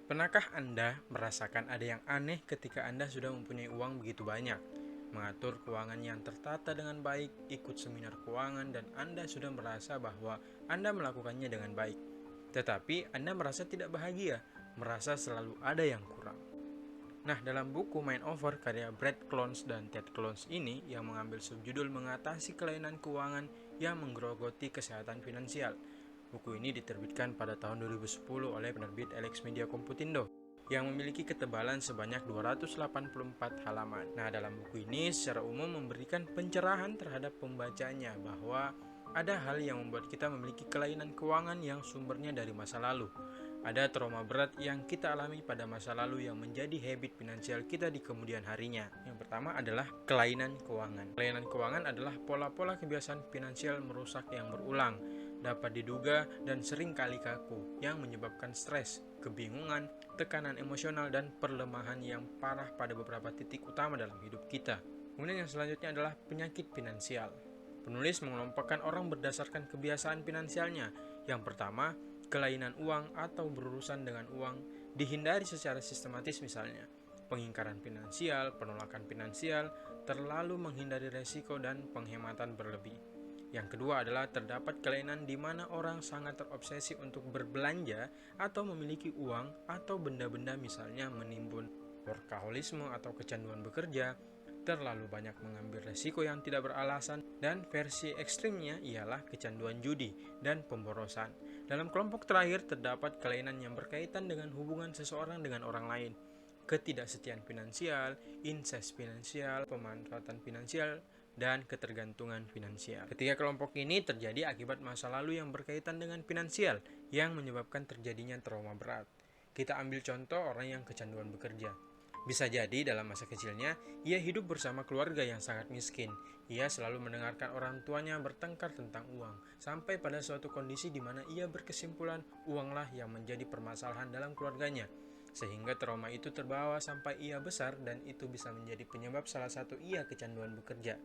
Pernahkah Anda merasakan ada yang aneh ketika Anda sudah mempunyai uang begitu banyak? Mengatur keuangan yang tertata dengan baik, ikut seminar keuangan, dan Anda sudah merasa bahwa Anda melakukannya dengan baik. Tetapi Anda merasa tidak bahagia, merasa selalu ada yang kurang. Nah, dalam buku Mind Over karya Brad Clowns dan Ted Clowns ini yang mengambil subjudul mengatasi kelainan keuangan yang menggerogoti kesehatan finansial. Buku ini diterbitkan pada tahun 2010 oleh penerbit Alex Media Komputindo yang memiliki ketebalan sebanyak 284 halaman. Nah, dalam buku ini secara umum memberikan pencerahan terhadap pembacanya bahwa ada hal yang membuat kita memiliki kelainan keuangan yang sumbernya dari masa lalu. Ada trauma berat yang kita alami pada masa lalu yang menjadi habit finansial kita di kemudian harinya. Yang pertama adalah kelainan keuangan. Kelainan keuangan adalah pola-pola kebiasaan finansial merusak yang berulang, dapat diduga dan sering kali kaku, yang menyebabkan stres, kebingungan, tekanan emosional, dan perlemahan yang parah pada beberapa titik utama dalam hidup kita. Kemudian yang selanjutnya adalah penyakit finansial. Penulis mengelompokkan orang berdasarkan kebiasaan finansialnya. Yang pertama, kelainan uang atau berurusan dengan uang dihindari secara sistematis, misalnya pengingkaran finansial, penolakan finansial, terlalu menghindari resiko, dan penghematan berlebih. Yang kedua adalah terdapat kelainan di mana orang sangat terobsesi untuk berbelanja atau memiliki uang atau benda-benda, misalnya menimbun workaholisme atau kecanduan bekerja, terlalu banyak mengambil resiko yang tidak beralasan, dan versi ekstrimnya ialah kecanduan judi dan pemborosan. Dalam kelompok terakhir terdapat kelainan yang berkaitan dengan hubungan seseorang dengan orang lain, ketidaksetiaan finansial, incest finansial, pemanfaatan finansial, dan ketergantungan finansial. Ketiga kelompok ini terjadi akibat masa lalu yang berkaitan dengan finansial yang menyebabkan terjadinya trauma berat. Kita ambil contoh orang yang kecanduan bekerja. Bisa jadi dalam masa kecilnya, ia hidup bersama keluarga yang sangat miskin. Ia selalu mendengarkan orang tuanya bertengkar tentang uang, sampai pada suatu kondisi di mana ia berkesimpulan uanglah yang menjadi permasalahan dalam keluarganya. Sehingga trauma itu terbawa sampai ia besar dan itu bisa menjadi penyebab salah satu ia kecanduan bekerja.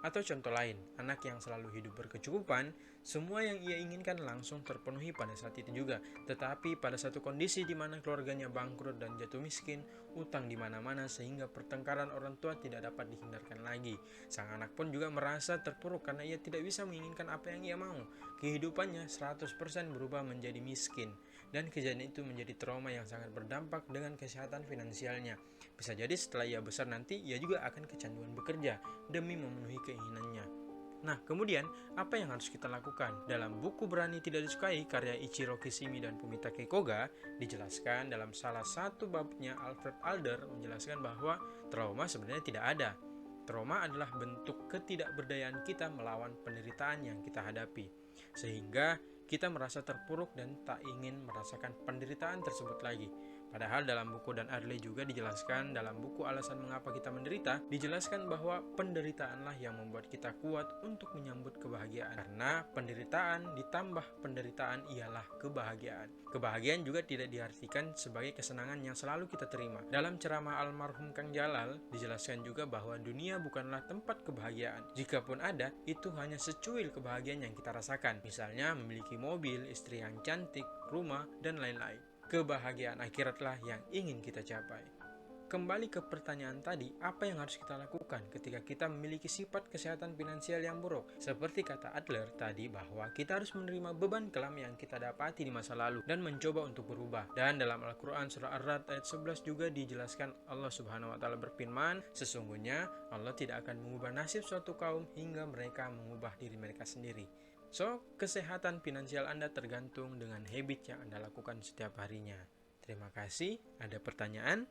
Atau contoh lain, anak yang selalu hidup berkecukupan, semua yang ia inginkan langsung terpenuhi pada saat itu juga. Tetapi pada satu kondisi di mana keluarganya bangkrut dan jatuh miskin, utang di mana-mana sehingga pertengkaran orang tua tidak dapat dihindarkan lagi. Sang anak pun juga merasa terpuruk karena ia tidak bisa menginginkan apa yang ia mau. Kehidupannya 100% berubah menjadi miskin, dan kejadian itu menjadi trauma yang sangat berdampak dengan kesehatan finansialnya. Bisa jadi setelah ia besar nanti, ia juga akan kecanduan bekerja demi memenuhi keinginannya. Nah, kemudian apa yang harus kita lakukan? Dalam buku Berani Tidak Disukai karya Ichiro Kishimi dan Fumitake Koga, dijelaskan dalam salah satu babnya Alfred Adler menjelaskan bahwa trauma sebenarnya tidak ada. Trauma adalah bentuk ketidakberdayaan kita melawan penderitaan yang kita hadapi, sehingga kita merasa terpuruk dan tak ingin merasakan penderitaan tersebut lagi. Padahal dalam buku Dan Adley juga dijelaskan, dalam buku Alasan Mengapa Kita Menderita, dijelaskan bahwa penderitaanlah yang membuat kita kuat untuk menyambut kebahagiaan. Karena penderitaan ditambah penderitaan ialah kebahagiaan. Kebahagiaan juga tidak diartikan sebagai kesenangan yang selalu kita terima. Dalam ceramah almarhum Kang Jalal, dijelaskan juga bahwa dunia bukanlah tempat kebahagiaan. Jikapun ada, itu hanya secuil kebahagiaan yang kita rasakan. Misalnya memiliki mobil, istri yang cantik, rumah, dan lain-lain. Kebahagiaan akhiratlah yang ingin kita capai. Kembali ke pertanyaan tadi, apa yang harus kita lakukan ketika kita memiliki sifat kesehatan finansial yang buruk? Seperti kata Adler tadi, bahwa kita harus menerima beban kelam yang kita dapati di masa lalu dan mencoba untuk berubah. Dan dalam Al-Quran surah Ar-Ra'd ayat 11 juga dijelaskan, Allah Subhanahu wa Ta'ala berfirman, sesungguhnya Allah tidak akan mengubah nasib suatu kaum hingga mereka mengubah diri mereka sendiri. So, kesehatan finansial Anda tergantung dengan habit yang Anda lakukan setiap harinya. Terima kasih. Ada pertanyaan?